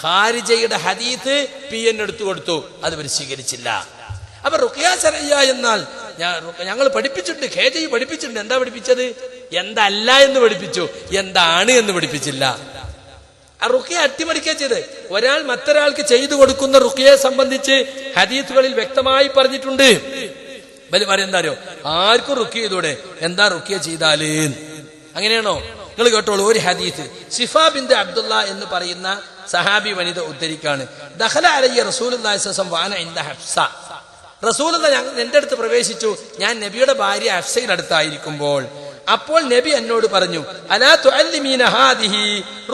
ഖാരിജയുടെ ഹദീസ് PN എടുത്തു കൊടുത്തു, അത് ഇവർ സ്വീകരിച്ചില്ല. അപ്പൊ റുഖ്യ ശർഇയ്യ എന്നാൽ ഞങ്ങൾ പഠിപ്പിച്ചിട്ടുണ്ട്, KJ പഠിപ്പിച്ചിട്ടുണ്ട്. എന്താ പഠിപ്പിച്ചത്? എന്തല്ല എന്ന് പഠിപ്പിച്ചു, എന്താണ് എന്ന് പഠിപ്പിച്ചില്ല. ആ റുഖ്യ അട്ടിമറിക്കുക ചെയ്ത്. ഒരാൾ മറ്റൊരാൾക്ക് ചെയ്തു കൊടുക്കുന്ന റുഖ്യയെ സംബന്ധിച്ച് ഹദീസുകളിൽ വ്യക്തമായി പറഞ്ഞിട്ടുണ്ട്. എന്താ ആർക്കും റുഖ്യ ചെയ്തൂടെ, എന്താ റുഖ്യ ചെയ്താല്? അങ്ങനെയാണോ? നിങ്ങൾ കേട്ടോളൂ ഒരു ഹദീസ്. ശിഫ ബിൻത് അബ്ദുള്ള എന്ന് പറയുന്ന സഹാബി വനിത ഉദ്ധരിക്കാണ്. ദഖല അലയ്യ റസൂലുള്ളാഹി സ്വല്ലല്ലാഹു അലൈഹി വസല്ലം വഅന ഇൻദ ഹഫ്സ. റസൂലുള്ളാഹി എന്റെ അടുത്ത് പ്രവേശിച്ചു, ഞാൻ നബിയുടെ ഭാര്യ ഹഫ്സയുടെ അടുത്തായിരിക്കുമ്പോൾ. അപ്പോൾ നബി എന്നോട് പറഞ്ഞു, അലാ തുഅല്ലിമീന ഹാദിഹി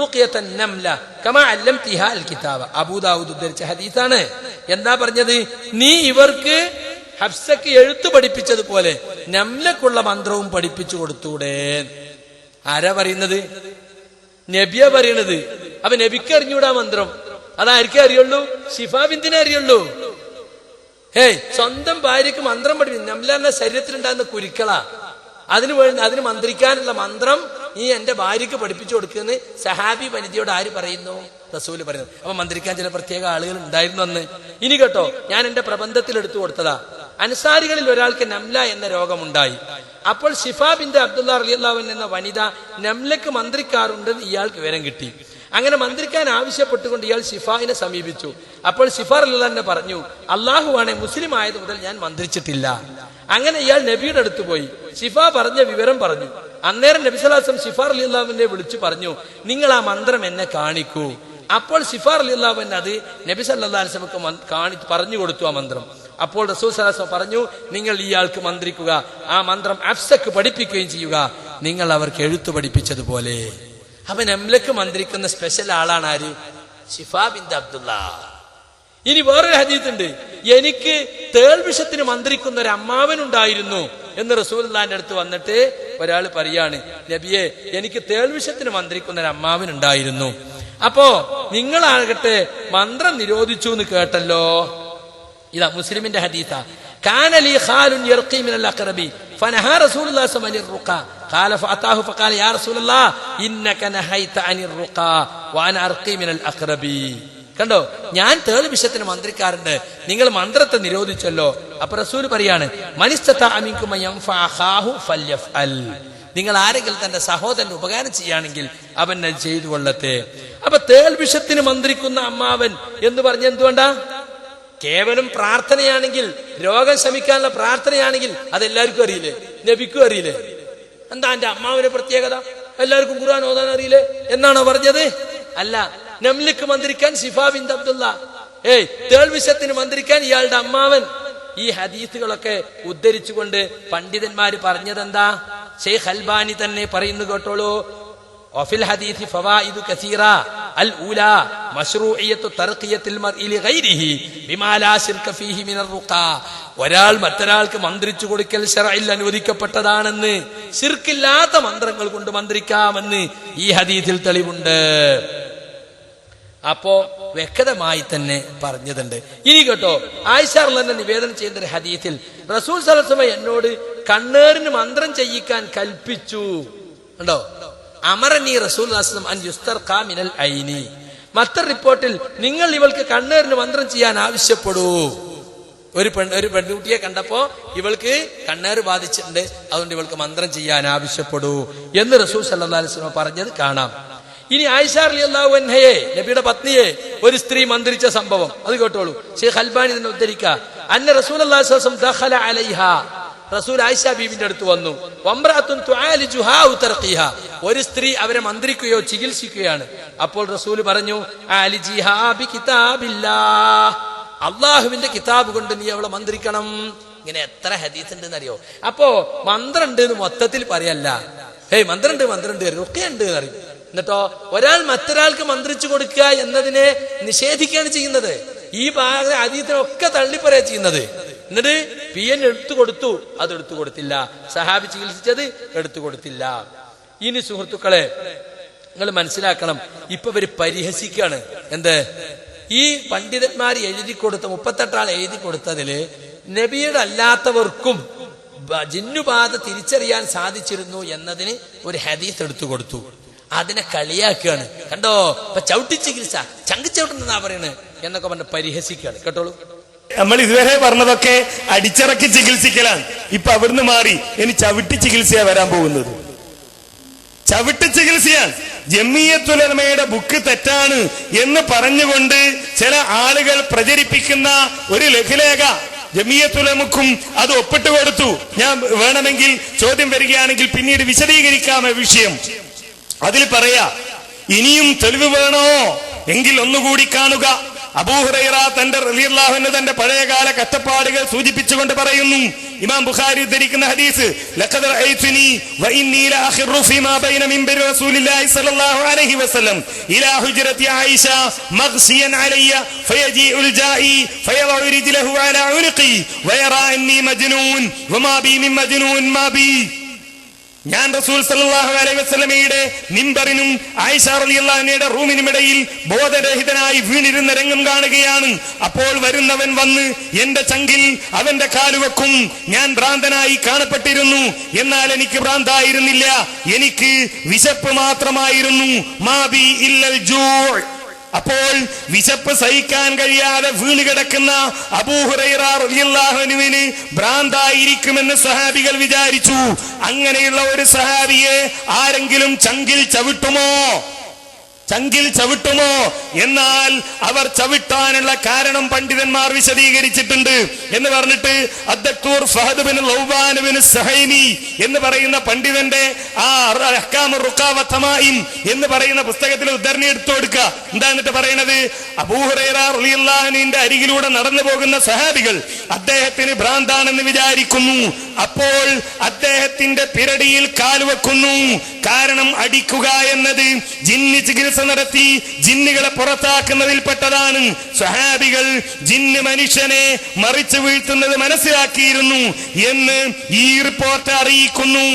റുഖ്യതൻ നംല കമാ അല്ലംതിഹാ അൽ കിതാബ. അബൂ ദാവൂദ് ഉദ്ധരിച്ച ഹദീസാണ്. എന്താ പറഞ്ഞത്? നീ ഇവർക്ക് ഹഫ്സക്ക് എഴുത്ത് പഠിപ്പിച്ചതുപോലെ നംലക്കുള്ള മന്ത്രവും പഠിപ്പിച്ചു കൊടുത്തൂടെ. ആരാ പറയുന്നത്? നബിയാ പറയണത്. അപ്പൊ നബിക്ക് അറിഞ്ഞൂടാ മന്ത്രം? അതായിരിക്കും അറിയുള്ളൂ? ശിഫാ ബിന്തിനെ അറിയുള്ളൂ. സ്വന്തം ഭാര്യക്ക് മന്ത്രം പഠിപ്പിക്കും. നംല ശരീരത്തിലുണ്ടാകുന്ന കുരുക്കളാ, അതിന് മന്ത്രിക്കാനുള്ള മന്ത്രം നീ എന്റെ ഭാര്യക്ക് പഠിപ്പിച്ചു കൊടുക്കുമെന്ന് സഹാബി വനിതയോട് ആര് പറയുന്നു? റസൂല് പറയുന്നു. അപ്പൊ മന്ത്രിക്കാൻ ചില പ്രത്യേക ആളുകൾ ഉണ്ടായിരുന്നു അന്ന്. ഇനി കേട്ടോ, ഞാൻ എന്റെ പ്രബന്ധത്തിൽ എടുത്തു കൊടുത്തതാ. അൻസാരികളിൽ ഒരാൾക്ക് നംല എന്ന രോഗമുണ്ടായി. അപ്പോൾ ശിഫ ബിൻത് അബ്ദുള്ള റളിയല്ലാഹു അൻഹ എന്ന വനിത നംലക്ക് മന്ത്രിക്കാറുണ്ടെന്ന് ഇയാൾക്ക് വിവരം കിട്ടി. അങ്ങനെ മന്ത്രിക്കാൻ ആവശ്യപ്പെട്ടുകൊണ്ട് ഇയാൾ ശിഫായിനെ സമീപിച്ചു. അപ്പോൾ ശിഫ റളിയല്ലാഹു അൻഹ പറഞ്ഞു, അള്ളാഹുവാണെ മുസ്ലിം ആയത് മുതൽ ഞാൻ മന്ത്രിച്ചിട്ടില്ല. അങ്ങനെ ഇയാൾ നബിയുടെ അടുത്ത് പോയി ശിഫ പറഞ്ഞ വിവരം പറഞ്ഞു. അന്നേരം നബി സല്ലല്ലാഹു അലൈഹി വസല്ലം ശിഫ റളിയല്ലാഹു അൻഹയെ വിളിച്ചു പറഞ്ഞു, നിങ്ങൾ ആ മന്ത്രം എന്നെ കാണിക്കൂ. അപ്പോൾ ശിഫ റളിയല്ലാഹു അൻഹ അത് നബി സല്ലല്ലാഹു അലൈഹി വസല്ലം പറഞ്ഞു കൊടുത്തു ആ മന്ത്രം. അപ്പോൾ റസൂൽ സല്ലല്ലാഹു അലൈഹി വസല്ലം പറഞ്ഞു, നിങ്ങൾ ഇയാൾക്ക് മന്ത്രിക്കുക, ആ മന്ത്രം ഹഫ്സക്ക് പഠിപ്പിക്കുകയും ചെയ്യുക, നിങ്ങൾ അവർക്ക് എഴുത്തു പഠിപ്പിച്ചതുപോലെ. അപ്പൊ നംലക്ക് മന്ത്രിക്കുന്ന സ്പെഷ്യൽ ആളാണ് ആര്? ശിഫ ബിൻത് അബ്ദുള്ള. ഇനി വേറൊരു ഹദീസ് ഉണ്ട്, എനിക്ക് തേൾവിഷത്തിന് മന്ത്രിക്കുന്ന ഒരു അമ്മാവനുണ്ടായിരുന്നു എന്ന് റസൂലുള്ളാഹിന്റെ അടുത്ത് വന്നിട്ട് ഒരാൾ പറയാണ്, നബിയെ എനിക്ക് തേൾവിഷത്തിന് മന്ത്രിക്കുന്ന ഒരു അമ്മാവനുണ്ടായിരുന്നു. അപ്പോ നിങ്ങളാകട്ടെ മന്ത്രം നിരോധിച്ചു എന്ന് കേട്ടല്ലോ. ഇതാ മുസ്ലിമിന്റെ ഹദീസാ. കാന ലി ഖാലുൻ യർഖി മിനൽ അഖറബി ഫനഹാ റസൂലുള്ളാഹി സ്വല്ലല്ലാഹു അലൈഹി വസല്ലം റുഖ ഖാല ഫഅതാഹു ഫഖാല യാ റസൂലല്ലാഹ് ഇന്നക നഹൈത അനിർ റുഖ വഅന അർഖി മിനൽ അഖറബി. കണ്ടോ, ഞാൻ തേള് വിഷയത്തിന് മന്ത്രിക്കാറുണ്ട്, നിങ്ങൾ മന്ത്രത്തെ നിരോധിച്ചല്ലോ. അപ്പൊ റസൂൽ പറയാണ്, മനിസ്തതാ മിൻകും യൻഫഅഹു ഫല്യഫ്അൽ. നിങ്ങൾ ആരെങ്കിലും തന്റെ സഹോദരന് ഉപകാരം ചെയ്യുകയാണെങ്കിൽ അവൻ അത് ചെയ്തു കൊള്ളട്ടെ. അപ്പൊ തേൾ വിഷത്തിന് മന്ത്രിക്കുന്ന അമ്മാവൻ എന്ന് പറഞ്ഞ എന്തുകൊണ്ടാ? കേവലം പ്രാർത്ഥനയാണെങ്കിൽ, രോഗം ശമിക്കാനുള്ള പ്രാർത്ഥനയാണെങ്കിൽ അതെല്ലാവർക്കും അറിയില്ലേ? നബിക്കും അറിയില്ലേ? എന്താ എന്റെ അമ്മാവന്റെ പ്രത്യേകത? എല്ലാവർക്കും ഖുർആൻ ഓതാൻ അറിയില്ലേ എന്നാണോ പറഞ്ഞത്? അല്ല. നംലക്ക് മന്ത്രിക്കാൻ ശിഫ ബിൻത് അബ്ദുള്ള, തേൾ വിഷത്തിന് മന്ത്രിക്കാൻ ഇയാളുടെ അമ്മാവൻ. ഈ ഹദീസുകളൊക്കെ ഉദ്ധരിച്ചുകൊണ്ട് പണ്ഡിതന്മാര് പറഞ്ഞതെന്താ? ശൈഖ് അൽബാനി തന്നെ പറയുന്നു, കേട്ടോളൂ. وفي الحديث فوائد كثيرة. الأولى مشروعية ترقية المرء لغيره بما لا شرك فيه من الرقى. ഒരാൾ മറ്റൊരാൾക്ക് മന്ത്രിച്ചു കൊടുക്കൽ ശർഇൽ അനുവദിക്കപ്പെട്ടതാണെന്ന്, ശിർക്കില്ലാത്ത മന്ത്രങ്ങൾ കൊണ്ട് മന്ത്രിക്കാമെന്ന് ഈ ഹദീസിൽ തെളിവുണ്ട്. അപ്പോ വ്യക്തമായി തന്നെ പറഞ്ഞതുണ്ട്. ഇനി കേട്ടോ, ആയിഷ റളിയല്ലാഹു അൻഹ നിവേദനം ചെയ്യുന്ന ഒരു ഹദീസിൽ റസൂൽ സല്ലല്ലാഹു അലൈഹി വസല്ലം എന്നോട് കണ്ണേറിന് മന്ത്രം ചെയ്യിക്കാൻ കൽപ്പിച്ചു. കണ്ടോ, അമറനി റസൂലുള്ളാഹി സ്വല്ലല്ലാഹു അലൈഹി വസല്ലം അൻ യുസ്തർഖാ മിനൽ ഐനി. മറ്റൊരു റിപ്പോർട്ടിൽ നിങ്ങൾ ഇവൾക്ക് കണ്ണേറിന് മന്ത്രം ചെയ്യാൻ ആവശ്യപ്പെടൂ. ഒരു പെൺകുട്ടിയെ കണ്ടപ്പോ ഇവൾക്ക് കണ്ണേറ് ബാധിച്ചിട്ടുണ്ട്, അതുകൊണ്ട് ഇവൾക്ക് മന്ത്രം ചെയ്യാൻ ആവശ്യപ്പെടൂ എന്ന് റസൂൽ സല്ലല്ലാഹു അലൈഹി വസല്ലം പറഞ്ഞത് കാണാം. ഇനി ആയിഷ റളിയല്ലാഹു അൻഹയെ, നബിയുടെ പത്നിയെ ഒരു സ്ത്രീ മന്ത്രിച്ച സംഭവം അത് കേട്ടോളൂ. ശൈഖ് അൽബാനി തന്നെ ഉദ്ധരിക്കുക, അന്ന റസൂലുള്ളാഹി സ്വല്ലല്ലാഹു അലൈഹി വസല്ലം ദഖല അലൈഹാ. റസൂൽ ആയിഷ ബീവിന്റെ അടുത്ത് വന്നു. വംറഅത്തുൻ തുആലിജുഹാ ഉതർഖിഹാ. ഒരു സ്ത്രീ അവരെ മന്ത്രിക്കുകയോ ചികിത്സിക്കുകയാണ്. അപ്പോൾ റസൂൽ പറഞ്ഞു, ആലിജിഹാ ബികിതാബില്ലാഹ്. അള്ളാഹുവിന്റെ കിതാബ് കൊണ്ട് നീ അവളെ മന്ത്രിക്കണം. ഇങ്ങനെ എത്ര ഹദീസ് ഉണ്ടെന്ന് അറിയോ? അപ്പോ മന്ത്രം ഉണ്ട് എന്ന് മൊത്തത്തിൽ പറയല്ല. മന്ത്രണ്ട് റുഖ്യുണ്ട് അറിയും. എന്നിട്ടോ ഒരാൾ മറ്റൊരാൾക്ക് മന്ത്രിച്ചു കൊടുക്കുക എന്നതിനെ നിഷേധിക്കുകയാണ് ചെയ്യുന്നത്. ഈ ഭാഗ ഹദീസിനൊക്കെ തള്ളിപ്പറയാ ചെയ്യുന്നത്. എന്നിട്ട് PN എടുത്തു കൊടുത്തു, അത് എടുത്തു കൊടുത്തില്ല. സഹാബി ചികിത്സിച്ചത് എടുത്തു കൊടുത്തില്ല. ഇനി സുഹൃത്തുക്കളെ, നിങ്ങൾ മനസ്സിലാക്കണം, ഇപ്പൊ ഇവര് പരിഹസിക്കാണ്. എന്ത്? ഈ പണ്ഡിതന്മാർ എഴുതി കൊടുത്ത 38 ആൾ എഴുതി കൊടുത്തതില് നബിയുടെ അല്ലാത്തവർക്കും ജിന്നുബാധ തിരിച്ചറിയാൻ സാധിച്ചിരുന്നു എന്നതിന് ഒരു ഹദീസ് എടുത്തു കൊടുത്തു. അതിനെ കളിയാക്കുകയാണ്. കണ്ടോ ഇപ്പൊ ചവിട്ടി ചികിത്സ, ചങ്ക് ചവിട്ടുന്നാ പറയണത് എന്നൊക്കെ പറഞ്ഞ് പരിഹസിക്കുകയാണ്. കേട്ടോളൂ, നമ്മൾ ഇതുവരെ പറഞ്ഞതൊക്കെ അടിച്ചിറക്കി ചികിത്സിക്കലാണ്. ഇപ്പൊ അവിടുന്ന് മാറി ഇനി ചവിട്ടി ചികിത്സയാ വരാൻ പോകുന്നത്. ചവിട്ടി ചികിത്സയാണ്. ജമിയത്തുൽ ഉലമയുടെ ബുക്ക് തെറ്റാണ് എന്ന് പറഞ്ഞുകൊണ്ട് ചില ആളുകൾ പ്രചരിപ്പിക്കുന്ന ഒരു ലഘുലേഖ ജമിയത്തുൽ ഉലമക്കും അത് ഒപ്പിട്ട് കൊടുത്തു. ഞാൻ വേണമെങ്കിൽ ചോദ്യം വരികയാണെങ്കിൽ പിന്നീട് വിശദീകരിക്കാം വിഷയം. അതിൽ പറയാ, ഇനിയും തെളിവ് വേണോ എങ്കിൽ ഒന്നുകൂടി കാണുക. അബൂ ഹുറൈറ തന്റെ റളിയല്ലാഹു അൻഹു തന്റെ പഴയകാല കഷ്ടപ്പാടുകൾ സൂചിപ്പിച്ചുകൊണ്ട് പറയുന്നു. ഇമാം ബുഖാരി ഉദ്ധരിക്കുന്ന ഹദീസ്, ലഖദ് റഅയ്തുനി വഇന്നി ലഅഖിറു ഫീമാ ബൈന മിൻബരി റസൂലില്ലാഹി സ്വല്ലല്ലാഹു അലൈഹി വസല്ലം ഇലാ ഹുജ്റതി ആയിഷ മഗ്സിയൻ അലയ്യ ഫയജീഉൽ ജാഇ ഫയളഉ റിജ്ലഹു അലാ ഉനുഖി വയറാ അന്നി മജ്നൂൻ വമാ ബി മിൻ മജ്നൂൻ മാ ബി. ഞാൻ റസൂൽ സല്ലല്ലാഹു അലൈഹി വസല്ലമയുടെ മിമ്പറിനും ആയിഷ റളിയല്ലാഹു അൻഹയുടെ റൂമിനുമിടയിൽ ബോധരഹിതനായി വീണിരുന്ന രംഗം കാണുകയാണ്. അപ്പോൾ വരുന്നവൻ വന്ന് എന്റെ ചങ്കിൽ അവന്റെ കാലുവെക്കും. ഞാൻ ഭ്രാന്തനായി കാണപ്പെട്ടിരുന്നു, എന്നാൽ എനിക്ക് ഭ്രാന്തായിരുന്നില്ല, എനിക്ക് വിശപ്പ് മാത്രമായിരുന്നു. മാബി ഇല്ലൽ ജൂ. അപ്പോൾ വിശപ്പ് സഹിക്കാൻ കഴിയാതെ വീണ് കിടക്കുന്ന അബൂ ഹുറൈറ റളിയല്ലാഹു അൻഹുവിന് ഭ്രാന്തായിരിക്കുമെന്ന് സഹാബികൾ വിചാരിച്ചു. അങ്ങനെയുള്ള ഒരു സഹാബിയെ ആരെങ്കിലും ചങ്കിൽ ചവിട്ടുമോ? ചങ്കിൽ ചവിട്ടുമോ? എന്നാൽ അവർ ചവിട്ടാനുള്ള കാരണം പണ്ഡിതന്മാർ വിശദീകരിച്ചിട്ടുണ്ട് എന്ന് പറഞ്ഞിട്ട് അദ്ദക്തൂർ ഫഹദ് ബിൻ ലൗബാൻ ബിൻ സഹൈമി എന്ന് പറയുന്ന പണ്ഡിതന്റെ ആ അഹ്കാമുർ റുഖാ വ തമായിം എന്ന് പറയുന്ന പുസ്തകത്തിൽ ഉദ്ധരണി എടുത്തു കൊടുക്കുക. എന്താ എന്നിട്ട് പറയുന്നത്? അബൂ ഹുറൈറ റളിയല്ലാഹു അൻഹുവിന്റെ അരികിലൂടെ നടന്നു പോകുന്ന സഹാബികൾ അദ്ദേഹത്തിന് ഭ്രാന്താണെന്ന് വിചാരിക്കുന്നു. അപ്പോൾ അദ്ദേഹത്തിന്റെ പിരടിയിൽ കാലുവെക്കുന്നു. കാരണം അടിക്കുക എന്നത് ജിന്ന് ചികിത്സ നടത്തി ജിന്നുകളെ പുറത്താക്കുന്നതിൽപ്പെട്ടതാണ്. സ്വഹാബികൾ ജിന്ന് മനുഷ്യനെ മറിച്ചു വീഴ്ത്തുന്നത് മനസ്സിലാക്കിയിരുന്നു എന്ന് ഈ റിപ്പോർട്ട് അറിയിക്കുന്നു.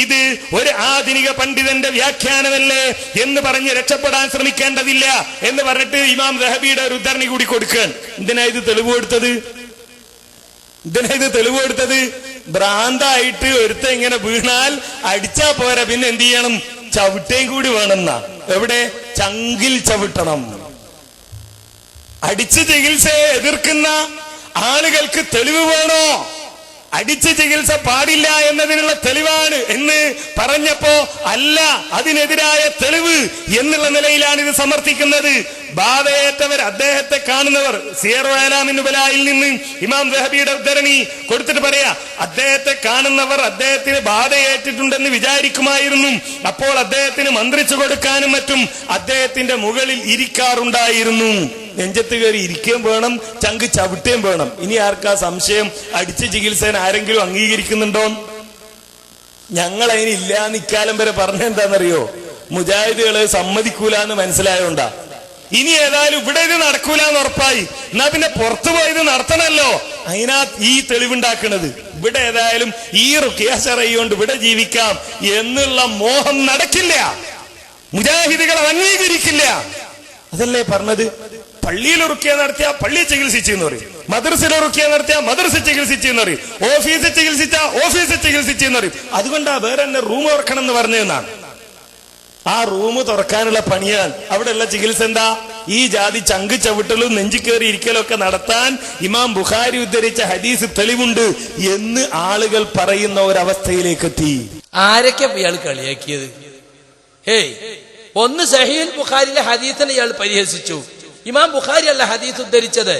ഇത് ഒരു ആധുനിക പണ്ഡിതന്റെ വ്യാഖ്യാനമല്ലേ എന്ന് പറഞ്ഞ് രക്ഷപ്പെടാൻ ശ്രമിക്കേണ്ടതില്ല എന്ന് പറഞ്ഞിട്ട് ഇമാം ദഹബിയുടെ ഒരു ഉദ്ധരണി കൂടി കൊടുക്കാൻ. എന്തിനാ ഇത് തെളിവ് കൊടുത്തത്? തെളിവ് കൊടുത്തത് ഭ്രാന്തായിട്ട് ഒരുത്ത ഇങ്ങനെ വീണാൽ അടിച്ചാ പോരാ, പിന്നെ എന്ത് ചെയ്യണം? ചവിട്ടേം കൂടി വേണമെന്നാ. എവിടെ? ചങ്കിൽ ചവിട്ടണം. അടിച്ച് ചികിത്സയെ എതിർക്കുന്ന ആളുകൾക്ക് തെളിവ് വേണോ? അടിച്ച് ചികിത്സ പാടില്ല എന്നതിനുള്ള തെളിവാണ് എന്ന് പറഞ്ഞപ്പോ അല്ല, അതിനെതിരായ തെളിവ് എന്നുള്ള നിലയിലാണ് ഇത് സമർത്ഥിക്കുന്നത്. ബാധയേറ്റവർ, അദ്ദേഹത്തെ കാണുന്നവർ, സിയർ അലാമിൻ നുബലായിൽ നിന്ന് ഇമാം ദഹബിയുടെ ഉദ്ധരണി കൊടുത്തിട്ട് പറയാ, അദ്ദേഹത്തെ കാണുന്നവർ അദ്ദേഹത്തിന് ബാധയേറ്റിട്ടുണ്ടെന്ന് വിചാരിക്കുമായിരുന്നു. അപ്പോൾ അദ്ദേഹത്തിന് മന്ത്രിച്ചു കൊടുക്കാനും മറ്റും അദ്ദേഹത്തിന്റെ മുകളിൽ ഇരിക്കാറുണ്ടായിരുന്നു. നെഞ്ചത്ത് കയറി ഇരിക്കുകയും വേണം, ചങ്ക് ചവിട്ടുകയും വേണം. ഇനി ആർക്കാ സംശയം? അടിച്ച് ചികിത്സ ആരെങ്കിലും അംഗീകരിക്കുന്നുണ്ടോ? ഞങ്ങൾ അതിനില്ല നിക്കാലം വരെ പറഞ്ഞെന്താണെന്നറിയോ? മുജാഹിദുകള് സമ്മതിക്കൂല എന്ന് മനസ്സിലായോണ്ടാ. ഇനി ഏതായാലും ഇവിടെ ഇത് നടക്കൂല എന്ന് ഉറപ്പായി, എന്നാ പിന്നെ പുറത്തു പോയത് നടത്തണല്ലോ. അതിനാ ഈ തെളിവുണ്ടാക്കുന്നത്. ഇവിടെ ഏതായാലും ഈ റുഖിയ ശറഈ കൊണ്ട് ഇവിടെ ജീവിക്കാം എന്നുള്ള മോഹം നടക്കില്ല. മുജാഹിദുകൾ അംഗീകരിക്കില്ല. അതല്ലേ പറഞ്ഞത്? പള്ളിയിൽ റുഖിയ നടത്തിയ പള്ളി ചികിത്സിച്ചെന്ന് പറയും, മദ്രസയിൽ റുഖിയ നടത്തിയ മദ്രസ ചികിത്സിച്ചെന്ന് പറയും, ഓഫീസിൽ ചികിത്സിച്ച ഓഫീസിൽ ചികിത്സിച്ചെന്ന് പറയും. അതുകൊണ്ടാ വേറെ തന്നെ റൂം തുറക്കണം എന്ന് പറഞ്ഞതെന്നാണ്. ആ റൂം തുറക്കാനുള്ള പണിയാൻ. അവിടെയുള്ള ചികിത്സ എന്താ? ഈ ജാതി ചങ്ക് ചവിട്ടലും നെഞ്ചു കയറി ഇരിക്കലും ഒക്കെ നടത്താൻ ഇമാം ബുഖാരി ഉദ്ധരിച്ച ഹദീസ് തെളിവുണ്ട് എന്ന് ആളുകൾ പറയുന്ന ഒരവസ്ഥയിലേക്ക് എത്തി. ആരൊക്കെ ഇയാൾ കളിയാക്കിയത്? ഹേയ്, ഒന്ന് സഹീഹുൽ ബുഖാരിയിലെ ഹദീസിനെ ഇയാൾ പരിഹസിച്ചു. ഇമാം ബുഖാരി അല്ല ഹദീസ് ഉദ്ധരിച്ചത്,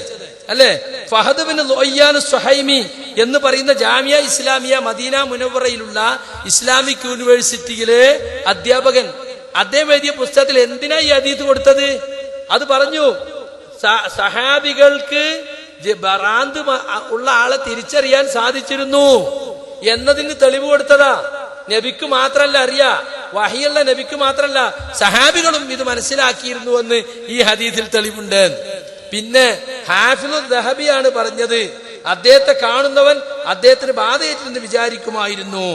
അല്ലേ? ഫഹദ് ബിൻ ലുഅയ്യാൻ സുഹൈമി എന്ന് പറയുന്ന ജാമിയ ഇസ്ലാമിയ മദീന മുനവ്വറയിലുള്ള ഇസ്ലാമിക് യൂണിവേഴ്സിറ്റിയിലെ അധ്യാപകൻ, അദ്ദേഹം എഴുതിയ പുസ്തകത്തിൽ എന്തിനാ ഈ ഹദീസ് കൊടുത്തത്? അത് പറഞ്ഞു, സഹാബികൾക്ക് ഭ്രാന്ത് ഉള്ള ആളെ തിരിച്ചറിയാൻ സാധിച്ചിരുന്നു എന്നതിന് തെളിവ് കൊടുത്തതാ. നബിക്ക് മാത്രല്ല അറിയാ, വഹിയുള്ള നബിക്ക് മാത്രല്ല സഹാബികളും ഇത് മനസ്സിലാക്കിയിരുന്നു എന്ന് ഈ ഹദീസിൽ തെളിവുണ്ട്. പിന്നെ ഹാഫിളു ദഹബിയാണ് പറഞ്ഞത്, അദ്ദേഹത്തെ കാണുന്നവൻ അദ്ദേഹത്തിന് ബാധയേറ്റെന്ന് വിചാരിക്കുമായിരുന്നു,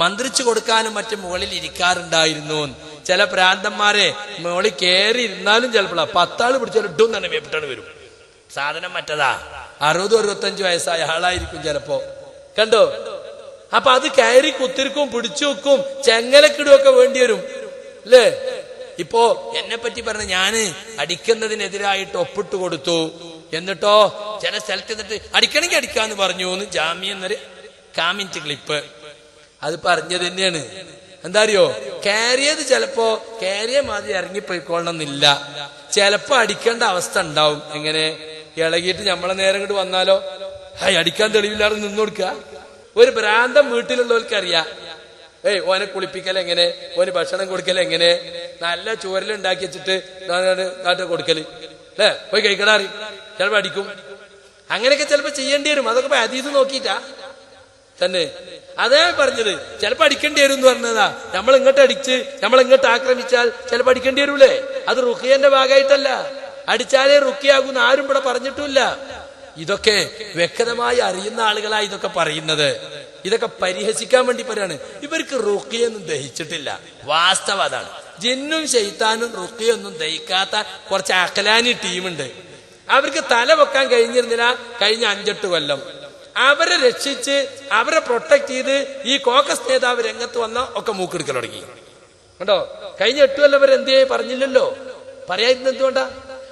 മന്ത്രിച്ചു കൊടുക്കാനും മറ്റും മുകളിൽ ഇരിക്കാറുണ്ടായിരുന്നു. ചില പ്രാന്തന്മാരെ മുകളിൽ കയറി ഇരുന്നാലും ചിലപ്പോൾ 10 ആള് പിടിച്ചാൽ ഇട്ടും തന്നെ വേപ്പിട്ടാണ് വരും. സാധനം മറ്റതാ, 60-65 വയസ്സായ ആളായിരിക്കും ചിലപ്പോ. കണ്ടോ? അപ്പൊ അത് കയറി കുത്തിരിക്കും, പിടിച്ചു വെക്കും, ചെങ്ങലക്കിടുമൊക്കെ വേണ്ടി വരും, അല്ലേ? ഇപ്പോ എന്നെ പറ്റി പറഞ്ഞ ഞാന് അടിക്കുന്നതിനെതിരായിട്ട് ഒപ്പിട്ട് കൊടുത്തു, എന്നിട്ടോ ചില സ്ഥലത്ത് എന്നിട്ട് അടിക്കണമെങ്കിൽ അടിക്കാന്ന് പറഞ്ഞു എന്ന് ജാമ്യം എന്നൊരു കാമിന്റ് ക്ലിപ്പ് അത് പറഞ്ഞത് തന്നെയാണ്. എന്താ അറിയോ, കാരിയത് ചിലപ്പോ കാരിയ മാതിരി ഇറങ്ങിപ്പോയിക്കൊള്ളണമെന്നില്ല, ചിലപ്പോ അടിക്കേണ്ട അവസ്ഥ ഉണ്ടാവും. എങ്ങനെ ഇളകിയിട്ട് നമ്മളെ നേരം ഇങ്ങോട്ട് വന്നാലോ, അടിക്കാൻ തെളിവില്ലാതെ നിന്ന് കൊടുക്കുക. ഒരു ഭ്രാന്തം വീട്ടിലുള്ളവർക്ക് അറിയാം, ഓനെ കുളിപ്പിക്കൽ എങ്ങനെ, ഓന് ഭക്ഷണം കൊടുക്കൽ എങ്ങനെ, നല്ല ചോരലുണ്ടാക്കി വെച്ചിട്ട് നാട്ടിൽ കൊടുക്കല് അല്ലേ, പോയി കഴിക്കടാറി, ചിലപ്പോ അടിക്കും. അങ്ങനെയൊക്കെ ചിലപ്പോ ചെയ്യേണ്ടി വരും. അതൊക്കെ അതീത് നോക്കിയിട്ടാ തന്നെ അതേ പറഞ്ഞത്. ചിലപ്പോ അടിക്കേണ്ടി വരും എന്ന് പറഞ്ഞതാ. നമ്മൾ ഇങ്ങോട്ട് അടിച്ച് നമ്മൾ ഇങ്ങോട്ട് ആക്രമിച്ചാൽ ചിലപ്പോ അടിക്കേണ്ടി വരൂലേ. അത് റുഖിയന്റെ ഭാഗമായിട്ടല്ല, അടിച്ചാലേ റുഖിയാകുന്ന ആരും ഇവിടെ പറഞ്ഞിട്ടില്ല. ഇതൊക്കെ വ്യക്തമായി അറിയുന്ന ആളുകളായി ഇതൊക്കെ പറയുന്നത്. ഇതൊക്കെ പരിഹസിക്കാൻ വേണ്ടി പറയാണ്. ഇവർക്ക് റുഖിയൊന്നും ദഹിച്ചിട്ടില്ല. വാസ്തവം അതാണ്. ജിന്നും ശൈത്താനും റുഖിയൊന്നും ദഹിക്കാത്ത കുറച്ച് അഖലാനി ടീമുണ്ട്. അവർക്ക് തല വെക്കാൻ കഴിഞ്ഞിരുന്നില്ല കഴിഞ്ഞ 5-8 കൊല്ലം. അവരെ രക്ഷിച്ച് അവരെ പ്രൊട്ടക്ട് ചെയ്ത് ഈ കോക്കസ് നേതാവ് രംഗത്ത് വന്ന ഒക്കെ മൂക്കെടുക്കൽ തുടങ്ങി. കണ്ടോ, കഴിഞ്ഞ 8 കൊല്ലം വരെ എന്തേ പറഞ്ഞില്ലല്ലോ. പറയാതിരുന്ന എന്തുകൊണ്ടാ?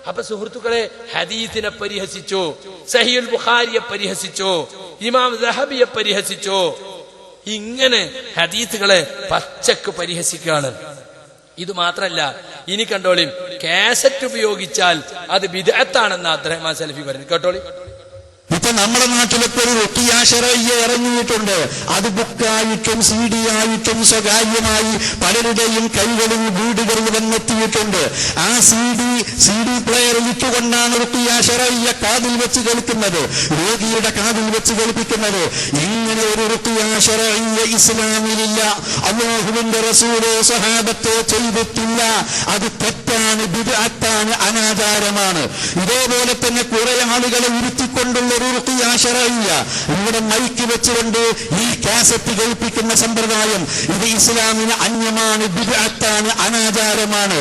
അപ്പൊ സുഹൃത്തുക്കളെ, ഹദീസിനെ പരിഹസിച്ചോ, സഹീഹുൽ ബുഖാരിയെ പരിഹസിച്ചോ, ഇമാം ദഹബിയെ പരിഹസിച്ചോ, ഇങ്ങനെ ഹദീസുകളെ പച്ചക്ക് പരിഹസിക്കുകയാണ്. ഇത് മാത്രല്ല, ഇനി കണ്ടോളി, കാസറ്റ് ഉപയോഗിച്ചാൽ അത് ബിദ്അത്താണെന്ന് അബ്ദുറഹ്മാൻ സലഫി പറഞ്ഞു. കേട്ടോളി. ഇപ്പൊ നമ്മുടെ നാട്ടിലൊക്കെ ഒരു റുഖിയ ശരയ്യ ഇറങ്ങിയിട്ടുണ്ട്. അത് ബുക്കായിട്ടും CD ആയിട്ടും സ്വകാര്യമായി പലരുടെയും കൈകളിൽ വീടുകളിൽ വന്നെത്തിയിട്ടുണ്ട്. ആ CD പ്ലെയർ ഇട്ടുകൊണ്ടാണ് റുഖിയ ശരയ്യ കാതിൽ വെച്ച് കേൾക്കുന്നത്, രോഗിയുടെ കാതിൽ വെച്ച് കേൾപ്പിക്കുന്നത്. ഇങ്ങനെ ഒരു റുഖിയ ശരയ്യ ഇസ്ലാമിലില്ല. അല്ലാഹുവിന്റെ റസൂലോ സ്വഹാബത്തോ ചെയ്തിട്ടില്ല. അത് തെറ്റാണ്, ബിദ്അത്താണ്, അനാചാരമാണ്. ഇതേപോലെ തന്നെ കുറെ ആളുകളെ ഇരുത്തിക്കൊണ്ടുള്ള റുഖിയ ശരയ്യ ഇവിടെ മൈക്ക് വെച്ചുകൊണ്ട് ഈ കാസറ്റ് കേൾപ്പിക്കുന്ന സമ്പ്രദായം ഇത് ഇസ്ലാമിന് അന്യമാണ്, ബിദ്അത്താണ്, അനാചാരമാണ്.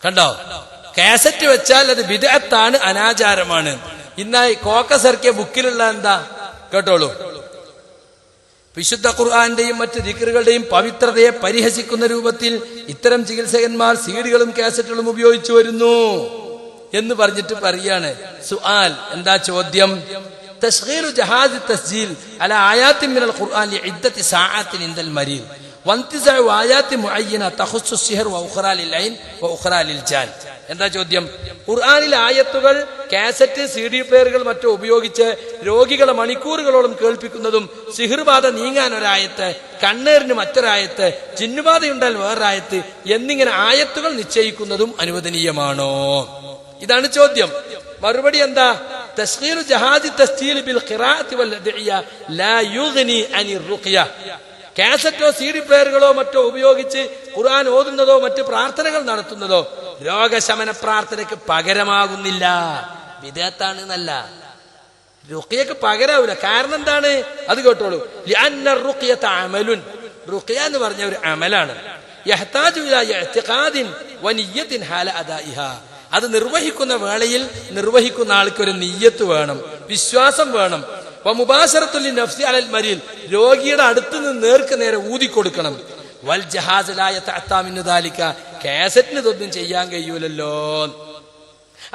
കണ്ടോ, കാസറ്റ് വെച്ചാൽ അത് ബിദ്അത്താണ്, അനാചാരമാണ്. ഇന്നായി കോക്കസ് ഇറക്കിയ ബുക്കിലുള്ള എന്താ കേട്ടോളൂ. വിശുദ്ധ ഖുർആന്റെയും മറ്റ് ദിക്റുകളുടെയും പവിത്രതയെ പരിഹസിക്കുന്ന രൂപത്തിൽ ഇത്തരം ചികിത്സകന്മാർ സീഡികളും കാസറ്റുകളും ഉപയോഗിച്ചു വരുന്നു എന്ന് പറഞ്ഞിട്ട് പറയാണ്. സുആൽ, എന്താ ചോദ്യം? തസ്ഗീറു ജഹാദ് തസ്ജീൽ അല ആയാത്തിൻ മിനൽ ഖുർആൻ ലിഇദ്ദത്തി സആത്തിൻ ഇൻദൽ മരീദ് വൻതിസാഉ ആയാത്തി മുഅയ്യന തഖുസ്സു സിഹർ വഉഖറാ ലിൽ ഐൻ വഉഖറാ ലിൽ ജാൻ. എന്താ ചോദ്യം? ഖുർആനിലെ ആയത്തുകൾ കാസറ്റ്, CD പ്ലെയറുകൾ മറ്റോ ഉപയോഗിച്ച് രോഗികളെ മണിക്കൂറുകളോളം കേൾപ്പിക്കുന്നതും സിഹിർബാധ നീങ്ങാൻ ഒരായത്ത്, കണ്ണേറിന് മറ്റൊരായത്ത്, ജിന്നുബാധയുണ്ടാൽ വേറൊരായത്ത് എന്നിങ്ങനെ ആയത്തുകൾ നിശ്ചയിക്കുന്നതും അനുവദനീയമാണോ? ഇതാണ് ചോദ്യം. മറുപടി എന്താ? തസ്ഗീറു ജഹാദി തസ്ജീൽ ബിൽ ഖിറാഅത്തി വൽ അദ്ഇയ ലാ യുഗ്നി അനിർ റുഖ്യ. കാസറ്റോ CD പ്ലെയറുകളോ മറ്റോ ഉപയോഗിച്ച് ഖുർആൻ ഓതുന്നതോ മറ്റ് പ്രാർത്ഥനകൾ നടത്തുന്നതോ രോഗശമന പ്രാർത്ഥനയ്ക്ക് പകരമാകുന്നില്ല. ബിദ്അത്താണ് എന്നല്ല, റുഖ്യക്ക് പകരാവില്ല. കാരണം എന്താണ്? അത് കേട്ടോളൂ. ലിഅന്ന റുഖ്യത അമലുൻ. റുഖ്യ എന്ന് പറഞ്ഞ ഒരു അമലാണ്. യഹ്താജു ഇലാ ഇഅ്തിഖാദിൻ വനിയ്യത്തിൻ ഹാല അദാഇഹാ. അത് നിർവഹിക്കുന്ന വേളയിൽ നിർവഹിക്കുന്ന ആൾക്ക് ഒരു നിയ്യത്ത് വേണം, വിശ്വാസം വേണം. വമുബാശറത്തുൽ നഫ്സി അലൽ മരീൽ. രോഗിയുടെ അടുത്ത് നിന്ന് നേർക്ക് നേരെ ഊതിക്കൊടുക്കണം. വൽ ജഹാസ് ലാ യതഅത്താ മിൻ ദാലിക. കാസറ്റിന് ഇതൊന്നും ചെയ്യാൻ കഴിയൂലല്ലോ.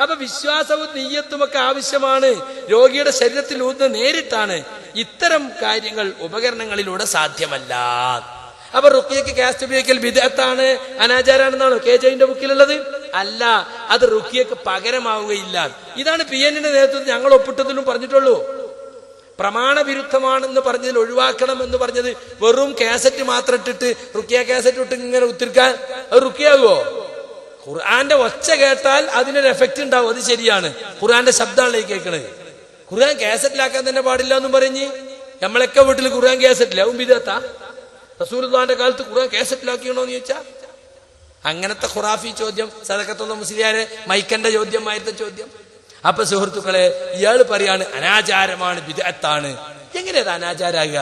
അപ്പൊ വിശ്വാസവും നിയ്യത്തും ഒക്കെ ആവശ്യമാണ്. രോഗിയുടെ ശരീരത്തിൽ ഊതുന്നത് നേരിട്ടാണ്. ഇത്തരം കാര്യങ്ങൾ ഉപകരണങ്ങളിലൂടെ സാധ്യമല്ല. അപ്പൊ റുഖ്യക്ക് കാസറ്റ് ഉപയോഗിക്കൽ ബിദ്അത്താണ്, അനാചാരാണെന്നാണോ KJന്റെ ബുക്കിലുള്ളത്? അല്ല, അത് റുഖ്യക്ക് പകരമാവുകയില്ല. ഇതാണ് PNന്റെ നേതൃത്വത്തിൽ ഞങ്ങൾ ഒപ്പിട്ടതിലും പറഞ്ഞിട്ടുള്ളൂ. പ്രമാണവിരുദ്ധമാണെന്ന് പറഞ്ഞതിൽ ഒഴിവാക്കണം എന്ന് പറഞ്ഞത് വെറും കാസറ്റ് മാത്രം ഇട്ടിട്ട് റുഖ്യ കാസറ്റ് ഇട്ട് ഇങ്ങനെ ഉത്തിരിക്കാൻ അത് റുഖ്യാകുമോ? ഖുർആന്റെ ഒച്ച കേട്ടാൽ അതിനൊരു എഫക്റ്റ് ഉണ്ടാവും, അത് ശരിയാണ്. ഖുർആന്റെ ശബ്ദമാണല്ലോ ഈ കേൾക്കണത്. ഖുർആൻ കാസറ്റിലാക്കാൻ തന്നെ പാടില്ല എന്നും പറഞ്ഞ് നമ്മളൊക്കെ വീട്ടിൽ ഖുർആൻ കാസറ്റില്ല. അതും ബിദ്അത്താ? റസൂലുള്ളാഹിന്റെ കാലത്ത് ഖുർആൻ കാസറ്റിലാക്കിയണോന്ന് ചോദിച്ചാ അങ്ങനത്തെ ഖുറാഫി ചോദ്യം. സദഖത്തുൽ മുസ്ലിയാരെ മൈക്കന്റെ ചോദ്യമായിരുന്ന ചോദ്യം. അപ്പൊ സുഹൃത്തുക്കളെ, ഇയാൾ പറയാണ് അനാചാരമാണ്, ബിദ്അത്താണ്. എങ്ങനെ അത് അനാചാരാകുക?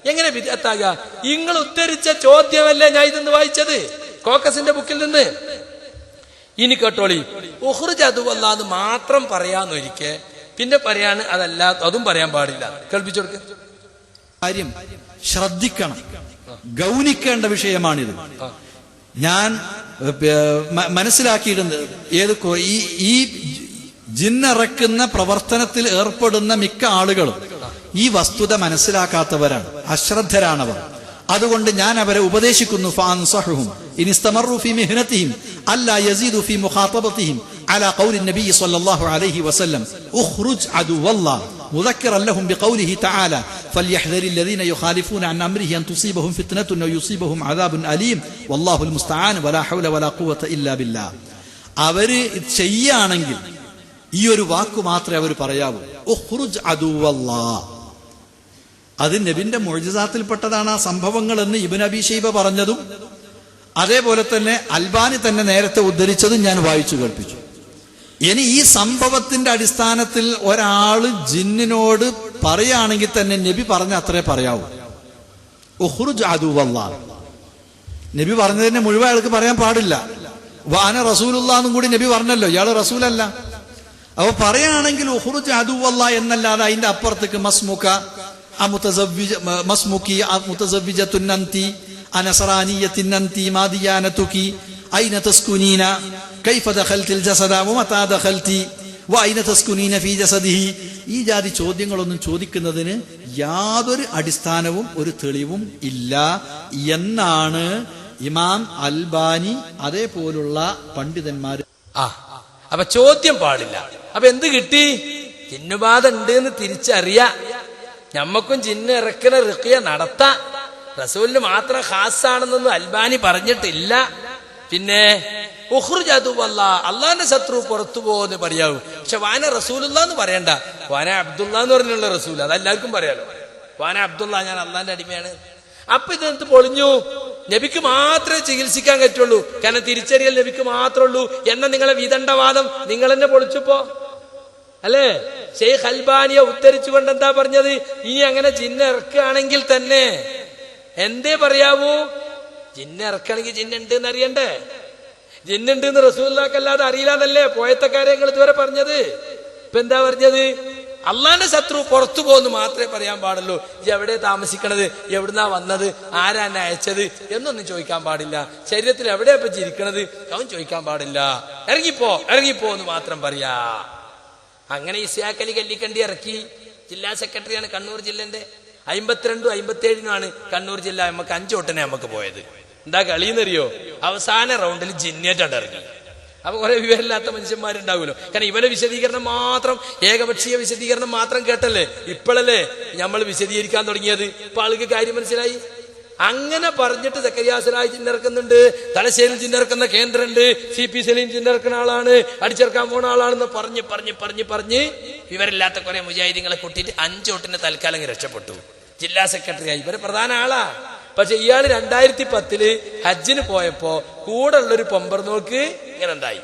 എങ്ങനെ ബിദ്അത്താകുക? നിങ്ങൾ ഉദ്ധരിച്ച ചോദ്യമല്ലേ ഞാൻ ഇതെന്ന് വായിച്ചത് കോക്കസിന്റെ ബുക്കിൽ നിന്ന്. ഇനി കേട്ടോളി, ഉഖ്റുജ അതുവല്ലാന്ന് മാത്രം പറയാന്നൊരിക്കെ പിന്നെ പറയാണ് അതല്ല, അതും പറയാൻ പാടില്ല. കേൾപ്പിച്ചു കൊടുക്ക. കാര്യം ശ്രദ്ധിക്കണം, ഗൗനിക്കേണ്ട വിഷയമാണിത്. ഞാൻ മനസ്സിലാക്കിയിട്ടുണ്ട്. ഈ ജിന്നിറക്കുന്ന പ്രവർത്തനത്തിൽ ഏർപ്പെടുന്ന മിക്ക ആളുകളും ഈ വസ്തുത മനസ്സിലാക്കാത്തവരാണ്, അശ്രദ്ധരാണവർ. അതുകൊണ്ട് ഞാൻ അവരെ ഉപദേശിക്കുന്നു, ഫഅൻസഹുഹും ഇൻ ഇസ്തമറു ഫീ മിഹ്നതിഹിം അല്ലാ യസീദു ഫീ മുഖാതബതിഹിം അലാ ഖൗലി നബി സ്വല്ലല്ലാഹു അലൈഹി വസല്ലം ഉഖ്റുജ് അദുവല്ലാഹ് മുദക്കിറൻ ലഹും ബിഖൗലിഹി തആല ഫൽയഹ്ദരിൽ ലദീന യുഖാലിഫൂന അൻ അംരിഹി അൻ തുസീബഹും ഫിത്നത്തുൻ ഔ യുസീബഹും അദാബുൻ അലീം വല്ലാഹുൽ മുസ്തആൻ വലാ ഹൗല വലാ ഖുവത ഇല്ലാ ബില്ലാഹ്. അവര് ചെയ്യാണെങ്കിൽ ഈ ഒരു വാക്കു മാത്രമേ അവർ പറയാവൂ, ഉഖ്റുജ് അദുവല്ലാഹ്. അത് നബിന്റെ മുഅ്ജിസാത്തിൽപ്പെട്ടതാണ് ആ സംഭവങ്ങൾ എന്ന് ഇബ്നു അബീ ശൈബ പറഞ്ഞതും അതേപോലെ തന്നെ അൽബാനി തന്നെ നേരത്തെ ഉദ്ധരിച്ചതും ഞാൻ വായിച്ചു കേൾപ്പിച്ചു. ഇനി ഈ സംഭവത്തിന്റെ അടിസ്ഥാനത്തിൽ ഒരാള് ജിന്നിനോട് പറയുകയാണെങ്കിൽ തന്നെ നബി പറഞ്ഞ അത്രേ പറയാവൂ, ഉഖ്റുജ് അദുവല്ലാഹ്. നബി പറഞ്ഞതിനെ മുഴുവൻ അയാൾക്ക് പറയാൻ പാടില്ല. വാന റസൂലുള്ളാഹ് കൂടി നബി പറഞ്ഞല്ലോ, ഇയാള് റസൂലല്ല. അപ്പൊ പറയുകയാണെങ്കിൽ ഉഖ്റുജ് അദുവല്ലാഹ് എന്നല്ലാതെ അതിന്റെ അപ്പുറത്തേക്ക് മസ്മുക മസ്മുക്കി മുതസവ്വിജത്തുൻ അൻതി അനസറാനിയത്തിൻ അൻതി മാദിയാനതുകി ഐന തസ്കുനീന കൈഫ ദഖൽതിൽ ജസദ വമതാ ദഖൽതി വഐന തസ്കുനീന ഫീ ജസദിഹി. ഈ ജാതി ചോദ്യങ്ങളൊന്നും ചോദിക്കുന്നതിന് യാതൊരു അടിസ്ഥാനവും ഒരു തെളിവും ഇല്ല എന്നാണ് ഇമാം അൽബാനി അതേപോലുള്ള പണ്ഡിതന്മാർ. അപ്പൊ ചോദ്യം പാടില്ല. അപ്പൊ എന്ത് കിട്ടി? ജിന്നുബാധ ഉണ്ട് എന്ന് തിരിച്ചറിയാ. ഞമ്മക്കും ജിന്ന് ഇറക്കണ റുഖിയ നടത്താം. റസൂലിന് മാത്രം ഖാസാണെന്നൊന്നും അൽബാനി പറഞ്ഞിട്ടില്ല. പിന്നെ ഉഖ്റുജ് അദുവല്ലാഹ്, അള്ളാന്റെ ശത്രു പുറത്തു പോകുമെന്ന് പറയാവൂ. പക്ഷെ വാന റസൂലുള്ളാഹ് എന്ന് പറയണ്ട, വാന അബ്ദുല്ലാ എന്ന് പറഞ്ഞുള്ള റസൂൽ, അതെല്ലാവർക്കും പറയാലോ. വാന അബ്ദുല്ലാ, ഞാൻ അള്ളാന്റെ അടിമയാണ്. അപ്പൊ ഇതെന്ത് പൊളിഞ്ഞു? നബിക്ക് മാത്രമേ ചികിത്സിക്കാൻ പറ്റുള്ളൂ, കാരണം തിരിച്ചറിയൽ നബിക്ക് മാത്രമേ ഉള്ളൂ എന്ന നിങ്ങളെ വിദണ്ഡവാദം നിങ്ങൾ തന്നെ പൊളിച്ചപ്പോ അല്ലേ? ഷെയ്ഖ് അൽബാനിയെ ഉദ്ധരിച്ചുകൊണ്ട് എന്താ പറഞ്ഞത്? ഇനി അങ്ങനെ ജിന്ന് ഇറക്കുകയാണെങ്കിൽ തന്നെ എന്തേ പറയാവൂ? ജിന്ന് ഇറക്കുകയാണെങ്കിൽ ജിന്നുണ്ട് എന്ന് അറിയണ്ടേ? ജിന്നുണ്ട് എന്ന് റസൂലുള്ളാഹിക്കല്ലാതെ അറിയില്ലാന്നല്ലേ പോയത്തക്കാരെ നിങ്ങൾ ഇതുവരെ പറഞ്ഞത്? ഇപ്പൊ എന്താ പറഞ്ഞത്? അള്ളാന്റെ ശത്രു പുറത്തു പോകുന്നു മാത്രമേ പറയാൻ പാടുള്ളൂ. ഇത് എവിടെ താമസിക്കണത്, എവിടുന്നാ വന്നത്, ആരാ എന്നെ അയച്ചത് എന്നൊന്നും ചോദിക്കാൻ പാടില്ല. ശരീരത്തിൽ എവിടെയാ ഇപ്പൊ ചിരിക്കണത് അവൻ ചോദിക്കാൻ പാടില്ല. ഇറങ്ങിപ്പോ എന്ന് മാത്രം പറയാ. അങ്ങനെ ഇസ്ഹാഖ് അലി കല്ലിക്കണ്ടി ഇറക്കി. ജില്ലാ സെക്രട്ടറിയാണ് കണ്ണൂർ ജില്ലന്റെ. 52 57 കണ്ണൂർ ജില്ല. നമുക്ക് 5 വട്ടനെ നമുക്ക് പോയത്. എന്താ കളിയെന്നറിയോ? അവസാന റൗണ്ടിൽ ജിന്നേറ്റാണ്ട് ഇറങ്ങി. അപ്പൊ കുറെ വിവരമില്ലാത്ത മനുഷ്യന്മാരുണ്ടാവുമല്ലോ. കാരണം ഇവരെ വിശദീകരണം മാത്രം, ഏകപക്ഷീയ വിശദീകരണം മാത്രം കേട്ടല്ലേ ഇപ്പോഴല്ലേ നമ്മൾ വിശദീകരിക്കാൻ തുടങ്ങിയത്. ഇപ്പൊ ആൾക്ക് കാര്യം മനസ്സിലായി. അങ്ങനെ പറഞ്ഞിട്ട് സക്കരിയ സലാഹി ജിന്നിറക്കുന്നുണ്ട്, തലശ്ശേരിയിൽ ജിന്നിറക്കുന്ന കേന്ദ്രമുണ്ട്, CP സലീം ജിന്നിറക്കുന്ന ആളാണ്, അടിച്ചെറുക്കാൻ പോണ ആളാണെന്ന് പറഞ്ഞ് വിവരമില്ലാത്ത കുറെ മുജാഹിദീങ്ങളെ കൂട്ടിയിട്ട് 5 വോട്ടിന് തൽക്കാലം രക്ഷപ്പെട്ടു. ജില്ലാ സെക്രട്ടറി ആയി. ഇവര് പ്രധാന ആളാ. പക്ഷെ ഇയാള് 2010 ഹജ്ജിന് പോയപ്പോ കൂടെ ഉള്ളൊരു പൊമ്പർനോക്ക് ഇങ്ങനെ ഉണ്ടായി.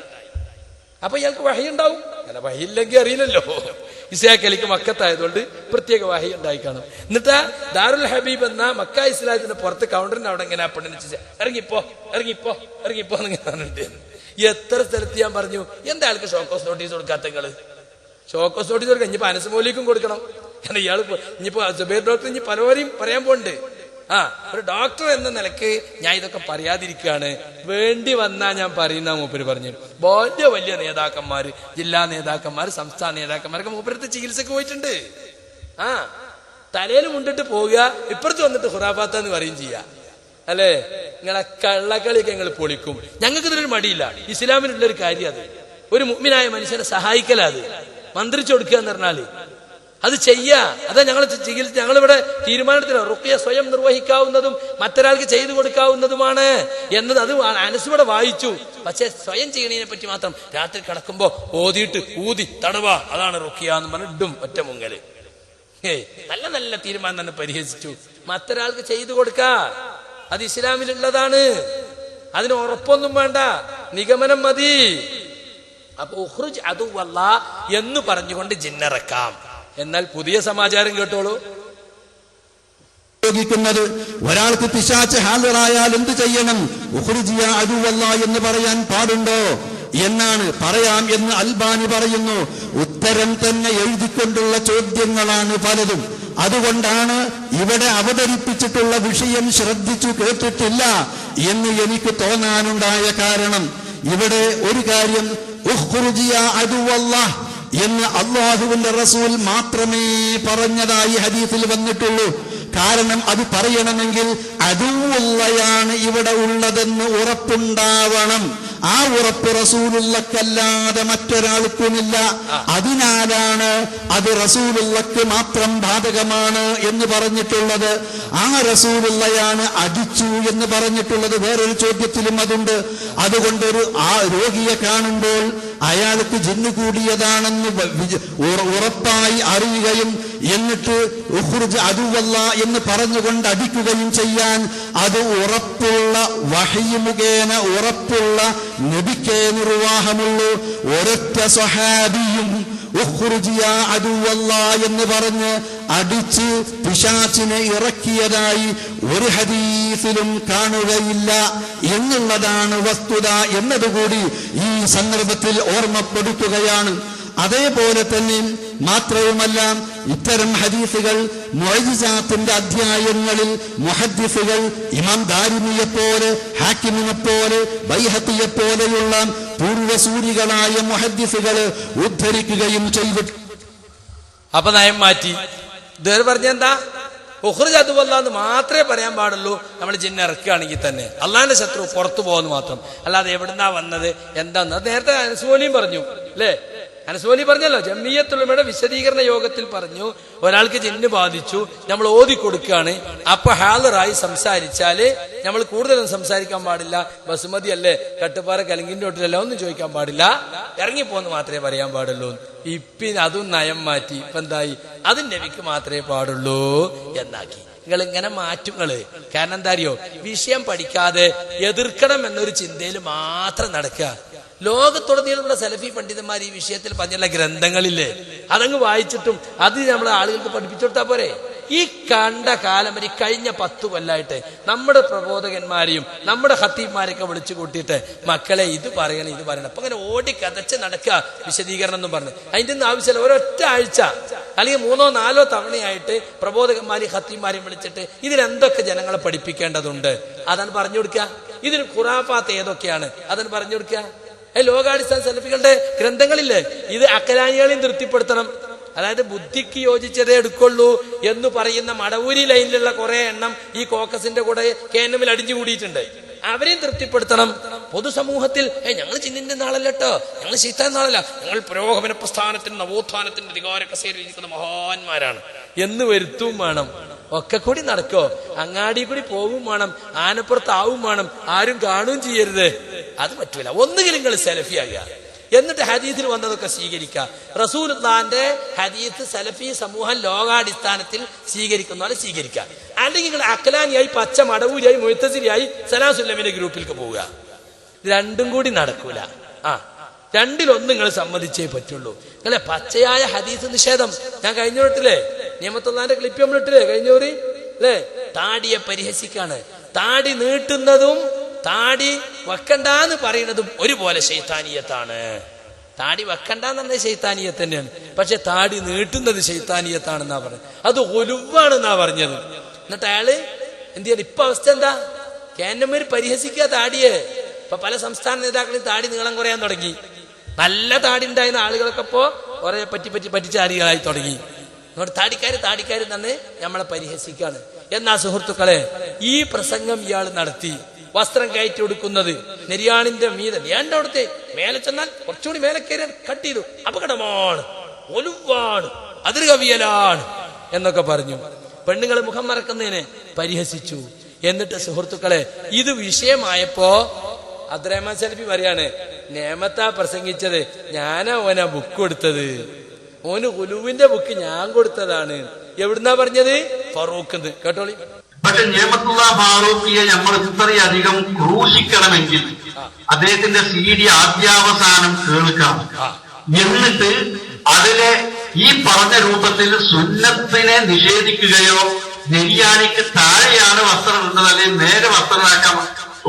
അപ്പൊ ഇയാൾക്ക് വഹി ഉണ്ടാവും. അല്ല, വഹി ഇല്ലെങ്കിൽ അറിയില്ലല്ലോ. ഇസ്ഹാഖ് അലിക്ക് മക്കത്തായതുകൊണ്ട് പ്രത്യേക വഹി ഉണ്ടായി കാണും. എന്നിട്ട് ദാറുൽ ഹബീബ് എന്ന മക്ക ഇസ്ലാത്തിന്റെ പുറത്ത് കൗണ്ടറിന് അവിടെ ഇങ്ങനെ പെണ്ണിന് ഇറങ്ങിപ്പോ എന്നിങ്ങനെ പറഞ്ഞിട്ട് എത്ര സ്ഥലത്ത് ഞാൻ പറഞ്ഞു, എന്താ ആൾക്ക് ഷോക്കോസ് നോട്ടീസ് കൊടുക്കാത്ത നിങ്ങള്? ഷോക്കോസ് നോട്ടീസ് കൊടുക്കാം. ഇനിയിപ്പോ അനസ്മോലിക്കും കൊടുക്കണം. കാരണം ഇയാൾ ഇനിയിപ്പോ ജുബൈർ ഡോക്ടർ ഇനി പലവരെയും പറയാൻ പോണ്ട്. ഒരു ഡോക്ടർ എന്ന നിലക്ക് ഞാൻ ഇതൊക്കെ പറയാതിരിക്കുകയാണ്. വേണ്ടി വന്നാ ഞാൻ പറയുന്ന മൂപ്പര് പറഞ്ഞു. വലിയ നേതാക്കന്മാര്, ജില്ലാ നേതാക്കന്മാര്, സംസ്ഥാന നേതാക്കന്മാരൊക്കെ മൂപ്പരത്ത് ചികിത്സക്ക് പോയിട്ടുണ്ട്. തലയിൽ മുണ്ടിട്ട് പോവുക, ഇപ്പുറത്ത് വന്നിട്ട് ഖുറാഫാത്താന്ന് പറയും ചെയ്യാ. അല്ലേ? നിങ്ങളെ കള്ളക്കളിയൊക്കെ ഞങ്ങൾ പൊളിക്കും. ഞങ്ങൾക്ക് ഇതിനൊരു മടിയില്ല. ഇസ്ലാമിനുള്ളൊരു കാര്യം അത്. ഒരു മുഅ്മിനായ മനുഷ്യനെ സഹായിക്കലാ. അത് മന്ത്രിച്ചു കൊടുക്കുക എന്ന് പറഞ്ഞാല് അത് ചെയ്യാ. അതാ ഞങ്ങളിവിടെ തീരുമാനത്തില റുഖ്യ സ്വയം നിർവഹിക്കാവുന്നതും മറ്റൊരാൾക്ക് ചെയ്തു കൊടുക്കാവുന്നതുമാണ് എന്നത്. അത് അനസിവിടെ വായിച്ചു. പക്ഷെ സ്വയം ചെയ്യണതിനെ പറ്റി മാത്രം രാത്രി കിടക്കുമ്പോ ഓതിയിട്ട് ഊതി തടവ, അതാണ് റുഖ്യ എന്ന് പറഞ്ഞ് ഇടും ഒറ്റ മുങ്ങല്. നല്ല തീരുമാനം തന്നെ പരിഹസിച്ചു. മറ്റൊരാൾക്ക് ചെയ്തു കൊടുക്കാ, അത് ഇസ്ലാമിലുള്ളതാണ്. അതിന് ഉറപ്പൊന്നും വേണ്ട, നിഗമനം മതി. അപ്പൊ ഉഖ്റുജ് അദുവല്ലാഹ് എന്ന് പറഞ്ഞുകൊണ്ട് ജിന്നിറക്കാം. എന്നാൽ പുതിയ സമാചാരം കേട്ടോളൂ. ഒരാൾക്ക് പിശാച് ഹാജറായാൽ എന്ത് ചെയ്യണം? ഉഖ്റുജിയ അദുവല്ലാഹ് എന്ന് പറയാൻ പാടുണ്ടോ എന്നാണ്. പറയാം എന്ന് അൽബാനി പറയുന്നു. ഉത്തരം തന്നെ എഴുതിക്കൊണ്ടുള്ള ചോദ്യങ്ങളാണ് പലതും. അതുകൊണ്ടാണ് ഇവിടെ അവതരിപ്പിച്ചിട്ടുള്ള വിഷയം ശ്രദ്ധിച്ചു കേട്ടിട്ടില്ല എന്ന് എനിക്ക് തോന്നാനുണ്ടായ കാരണം ഇവിടെ ഒരു കാര്യം, ഉഖ്റുജ് യാ അദുവല്ലാഹ് എന്ന് അല്ലാഹുവിന്റെ റസൂൽ മാത്രമേ പറഞ്ഞതായി ഹദീസിൽ വന്നിട്ടുള്ളൂ. കാരണം അത് പറയണമെങ്കിൽ അദുവുള്ളയാണ് ഇവിടെ ഉള്ളതെന്ന് ഉറപ്പുണ്ടാവണം. ആ ഉറപ്പ് റസൂലുള്ളക്കല്ലാതെ മറ്റൊരാൾക്കുമില്ല. അതിനാലാണ് അത് റസൂലുള്ളക്ക് മാത്രം ബാധകമാണ് എന്ന് പറഞ്ഞിട്ടുള്ളത്. ആ റസൂലുള്ളയാണ് അടിച്ചു എന്ന് പറഞ്ഞിട്ടുള്ളത്. വേറൊരു ചോദ്യത്തിലും അതുണ്ട്. അതുകൊണ്ടൊരു ആ രോഗിയെ കാണുമ്പോൾ അയാൾക്ക് ജിന്ന് കൂടിയതാണെന്ന് ഉറപ്പായി അറിയുകയും എന്നിട്ട് ഉഖ്റുജ് അദുവല്ലാ എന്ന് പറഞ്ഞുകൊണ്ട് അടിക്കുകയും ചെയ്യാൻ അത് ഉറപ്പുള്ള വഹയ് മുഖേന ഉറപ്പുള്ള നബിക്കേ നിർവാഹമുള്ളൂ. ഒരൊറ്റ സ്വഹാബിയും ഉഖ്റുജ് യാ അദുവല്ലാ എന്ന് പറഞ്ഞ് അടിച്ച് പിശാചിനെ ഇറക്കിയതായി ഒരു ഹദീസിലും കാണുകയില്ല എന്നുള്ളതാണ് വസ്തുത എന്നതുകൂടി ഈ സന്ദർഭത്തിൽ ഓർമ്മപ്പെടുത്തുകയാണ്. അതേപോലെ തന്നെ മാത്രവുമല്ല, ഇത്തരം ഹദീസുകൾ മുഅ്ജിസാത്തിന്റെ അധ്യായങ്ങളിൽ മുഹദ്ദിസുകൾ ഇമാം ദാരിമിയെപ്പോലെ, ഹാക്കിമിനെപ്പോലെ, ബൈഹഖിയെപ്പോലെയുള്ള പൂർവസൂരികളായ മുഹദ്ദിസുകൾ ഉദ്ധരിക്കുകയും ചെയ്തു. അപ്പൊ നയം മാറ്റി. ഇതുവരെ പറഞ്ഞെന്താ? ഉഖ്റുജ് അദുവല്ലാഹ് എന്ന് മാത്രമേ പറയാൻ പാടുള്ളൂ നമ്മൾ ജിന്നെ ഇറക്കുകയാണെങ്കിൽ തന്നെ. അള്ളാഹിന്റെ ശത്രു പുറത്തു പോകുന്നു മാത്രം, അല്ലാതെ എവിടുന്നാ വന്നത് എന്താന്ന്. അത് നേരത്തെ അനസ്വലിയും പറഞ്ഞു അല്ലേ? അനസ്വലി പറഞ്ഞല്ലോ, ജംഇയ്യത്തുൽ വിശദീകരണ യോഗത്തിൽ പറഞ്ഞു, ഒരാൾക്ക് ജിന്ന് ബാധിച്ചു, നമ്മൾ ഓതി കൊടുക്കുകയാണ്, അപ്പൊ ഹാളറായി സംസാരിച്ചാല് നമ്മൾ കൂടുതലൊന്നും സംസാരിക്കാൻ പാടില്ല. ബസുമതി അല്ലേ, കട്ടുപാറ കലങ്കിന്റെ ഒട്ടിലല്ല, ഒന്നും ചോദിക്കാൻ പാടില്ല, ഇറങ്ങിപ്പോന്ന് മാത്രമേ പറയാൻ പാടുള്ളൂ. ഇപ്പിന് അതും നയം മാറ്റി. ഇപ്പൊ എന്തായി? അത് നബിക്ക് മാത്രമേ പാടുള്ളൂ എന്നാക്കി. നിങ്ങൾ ഇങ്ങനെ മാറ്റുങ്ങള്. കാരണം എന്താ അറിയോ? വിഷയം പഠിക്കാതെ എതിർക്കണം എന്നൊരു ചിന്തയിൽ മാത്രം നടക്കുക. ലോകത്തുടനീളമുള്ള സലഫി പണ്ഡിതന്മാർ ഈ വിഷയത്തിൽ പറഞ്ഞുള്ള ഗ്രന്ഥങ്ങളില്ലേ, അതങ്ങ് വായിച്ചിട്ടും അത് നമ്മളെ ആളുകൾക്ക് പഠിപ്പിച്ചു കൊടുത്താൽ പോരെ. ഈ കണ്ട കാലം വരെ കഴിഞ്ഞ 10 കൊല്ലമായിട്ട് നമ്മുടെ പ്രബോധകന്മാരെയും നമ്മുടെ ഖത്തീബ്മാരെയൊക്കെ വിളിച്ചു കൂട്ടിയിട്ട് മക്കളെ ഇത് പറയണം ഇത് പറയണം, അപ്പൊ അങ്ങനെ ഓടി കതച്ച് നടക്കുക വിശദീകരണം എന്നും പറഞ്ഞു. അതിന്റെ ഒന്നും ആവശ്യമില്ല. ഒരൊറ്റ ആഴ്ച അല്ലെങ്കിൽ 3-4 തവണയായിട്ട് പ്രബോധകന്മാരെയും ഖത്തീബ്മാരെയും വിളിച്ചിട്ട് ഇതിലെന്തൊക്കെ ജനങ്ങളെ പഠിപ്പിക്കേണ്ടതുണ്ട് അതാണ് പറഞ്ഞു കൊടുക്കുക. ഇതിന് ഖുറാഫാത്ത് ഏതൊക്കെയാണ് അതാണ് പറഞ്ഞു കൊടുക്കുക. ലോകാടിസ്ഥാന സലഫികളുടെ ഗ്രന്ഥങ്ങളില്ലേ, ഇത് അക്കലാനികളെയും തൃപ്തിപ്പെടുത്തണം. അതായത് ബുദ്ധിക്ക് യോജിച്ചതേ എടുക്കുള്ളൂ എന്ന് പറയുന്ന മടവൂരി ലൈനിലുള്ള കുറെ എണ്ണം ഈ കോക്കസിന്റെ കൂടെ KNM അടിഞ്ഞു കൂടിയിട്ടുണ്ട്. അവരെയും തൃപ്തിപ്പെടുത്തണം. പൊതുസമൂഹത്തിൽ ഞങ്ങൾ ജിന്നിന്റെ നാളല്ലോ, ഞങ്ങൾ ശൈത്താൻ നാളല്ല, ഞങ്ങൾ പുരോഗമന പ്രസ്ഥാനത്തിന് നവോത്ഥാനത്തിന്റെ അധികാര കസേരയിരിക്കുന്ന മഹാന്മാരാണ് എന്ന് വരുത്തും വേണം. ഒക്കെ കൂടി നടക്കോ? അങ്ങാടി കൂടി പോവും വേണം, ആനപ്പുറത്താവും വേണം, ആരും കാണുകയും ചെയ്യരുത്. അത് പറ്റൂല. ഒന്നുകിൽ നിങ്ങൾ സലഫിയാകുക, എന്നിട്ട് ഹദീസിൽ വന്നതൊക്കെ സ്വീകരിക്കുക. റസൂലുള്ളാഹിന്റെ ഹദീസ് സലഫി സമൂഹം ലോകാടിസ്ഥാനത്തിൽ സ്വീകരിക്കുന്ന പോലെ സ്വീകരിക്കുക. അല്ലെങ്കിൽ നിങ്ങൾ അക്കലാനിയായി, പച്ച മടവൂരിയായി, മുഅ്തസിലിയായി സലാസുല്ലമിന്റെ ഗ്രൂപ്പിലേക്ക് പോവുക. രണ്ടും കൂടി നടക്കൂല. രണ്ടിലൊന്നും നിങ്ങൾ സമ്മതിച്ചേ പറ്റുള്ളൂ. നിങ്ങളെ പച്ചയായ ഹദീസ് നിഷേധം ഞാൻ കഴിഞ്ഞോട്ടില്ലേ, നിയമത്തുള്ളാന്റെ ക്ലിപ്പ് നമ്മൾ ഇട്ടില്ലേ കഴിഞ്ഞോറി അല്ലേ? താടിയെ പരിഹസിക്കാണ്. താടി നീട്ടുന്നതും താടി വെക്കണ്ടെന്ന് പറയുന്നതും ഒരുപോലെ ശൈത്താനിയത്താണ്. താടി വെക്കണ്ടെന്ന് പറഞ്ഞ ശൈത്താനിയത്ത് തന്നെയാണ്, പക്ഷെ താടി നീട്ടുന്നത് ശൈത്താനിയത്താണെന്നാ പറഞ്ഞത്. അത് ഒലുവാണെന്നാ പറഞ്ഞത്. എന്നിട്ട് അയാള് എന്ത് ചെയ്യണം? ഇപ്പൊ അവസ്ഥ എന്താ? KNM പരിഹസിക്കുക താടിയെ. ഇപ്പൊ പല സംസ്ഥാന നേതാക്കളും താടി നീളം കുറയാൻ തുടങ്ങി. നല്ല താടി ഉണ്ടായിരുന്ന ആളുകളൊക്കെ ഇപ്പോ കുറെ പറ്റിച്ചാരികളായി തുടങ്ങി. താടിക്കാര് തന്നെ നമ്മളെ പരിഹസിക്കാണ്. എന്നാ സുഹൃത്തുക്കളെ, ഈ പ്രസംഗം ഇയാൾ നടത്തി വസ്ത്രം കയറ്റി കൊടുക്കുന്നത് നെരിയാണിന്റെ മീതെ വേണ്ട അവിടുത്തെ മേലെ ചെന്നാൽ കുറച്ചുകൂടി മേലെ കയറി കട്ട് ചെയ്തു, അപകടമാണ്, ഒലുവാണ്, അതിർകവിയലാണ് എന്നൊക്കെ പറഞ്ഞു. പെണ്ണുങ്ങൾ മുഖം മറക്കുന്നതിനെ പരിഹസിച്ചു. എന്നിട്ട് സുഹൃത്തുക്കളെ, ഇത് വിഷയമായപ്പോ അബ്ദുറഹ്മാൻ സലഫി പറയാണ്, നേമത്താ പ്രസംഗിച്ചത്, ഞാനാ ഓനാ ബുക്ക് കൊടുത്തത്, ഓന് ഗുലുവിന്റെ ബുക്ക് ഞാൻ കൊടുത്തതാണ്. എവിടുന്നാ പറഞ്ഞത്? ഫറൂഖ്. കേട്ടോളി. പക്ഷെ നിഅമത്തുള്ള ഫാറൂഖിയെ നമ്മൾ ഇത്രയധികം ക്രൂശിക്കണമെങ്കിൽ അദ്ദേഹത്തിന്റെ CD ആദ്യാവസാനം കേൾക്കാം. എന്നിട്ട് അതിലെ ഈ പറഞ്ഞ രൂപത്തിൽ സുന്നത്തിനെ നിഷേധിക്കുകയോ, നെരിയാണിക്ക് താഴെയാണ് വസ്ത്രം ഇടുന്നത് അല്ലെങ്കിൽ നേരെ വസ്ത്രമാക്കാം,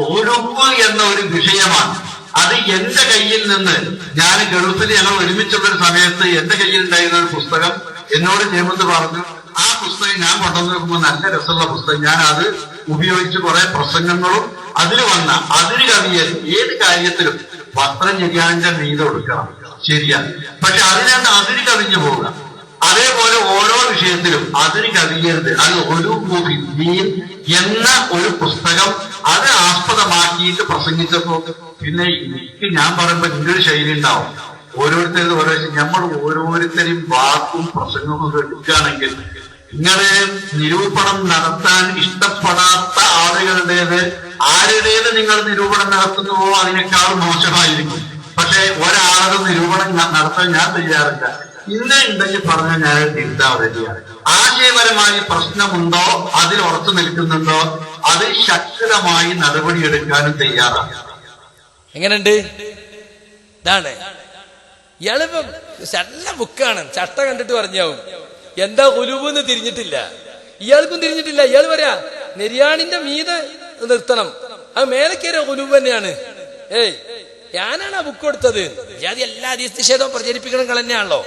ഒലുവ് എന്ന ഒരു വിഷയമാണ്. അത് എന്റെ കയ്യിൽ നിന്ന്, ഞാൻ ഗൾഫിൽ ഞങ്ങൾ ഒരുമിച്ചുള്ളൊരു സമയത്ത് എന്റെ കയ്യിൽ ഉണ്ടായിരുന്ന ഒരു പുസ്തകം എന്നോട് നിയമത്ത് പറഞ്ഞു, ആ പുസ്തകം ഞാൻ കൊണ്ടുവന്ന് നോക്കുമ്പോൾ നല്ല രസമുള്ള പുസ്തകം, ഞാൻ അത് ഉപയോഗിച്ച് കുറെ പ്രസംഗങ്ങളും അതിൽ വന്ന അതിര് കവിയൽ ഏത് കാര്യത്തിലും വസ്ത്രം ചെയ്യാൻ്റെ നീത കൊടുക്കണം, ശരിയാണ്. പക്ഷെ അതിനകത്ത് അതിര് കവിഞ്ഞു പോവുക. അതേപോലെ ഓരോ വിഷയത്തിലും അതിന് കവിയരുത്. അത് ഒരു ദീൻ എന്ന ഒരു പുസ്തകം അത് ആസ്പദമാക്കിയിട്ട് പ്രസംഗിച്ചപ്പോ പിന്നെ എനിക്ക് ഞാൻ പറയുമ്പോ ഇങ്ങനൊരു ശൈലി ഉണ്ടാവും. ഓരോരുത്തരും ഓരോ നമ്മൾ ഓരോരുത്തരും വാക്കും പ്രസംഗവും എടുക്കുകയാണെങ്കിൽ ഇങ്ങനെ നിരൂപണം നടത്താൻ ഇഷ്ടപ്പെടാത്ത ആളുകളുടേത് ആരുടേത് നിങ്ങൾ നിരൂപണം നടത്തുന്നുവോ അതിനേക്കാൾ മോശമായിരിക്കും. പക്ഷെ ഒരാളുടെ നിരൂപണം നടത്താൻ ഞാൻ തയ്യാറില്ല. ഇന്ന് ഉണ്ടെങ്കിൽ പറഞ്ഞാൽ ഞാൻ തിരുത്താവതിയാണ്. ആശയപരമായി പ്രശ്നമുണ്ടോ, അതിൽ ഉറച്ചു നിൽക്കുന്നുണ്ടോ, അത് ശക്തമായി നടപടിയെടുക്കാനും തയ്യാറാണ്. എങ്ങനെയുണ്ട്? ഇതാണ് ഇയാളിപ്പം നല്ല ബുക്കാണ്. ചട്ട കണ്ടിട്ട് പറഞ്ഞാവും എന്താ ഉലുവെന്ന് തിരിഞ്ഞിട്ടില്ല, ഇയാൾക്കും തിരിഞ്ഞിട്ടില്ല. ഇയാൾ പറയാ നെര്യാണിന്റെ മീതെ നിർത്തണം, അത് മേലെ കയറിയ ഉലുവ് തന്നെയാണ്. ഞാനാണ് ആ ബുക്ക് കൊടുത്തത്. ജാതി എല്ലാ നിഷേധവും പ്രചരിപ്പിക്കണം തന്നെയാണല്ലോ.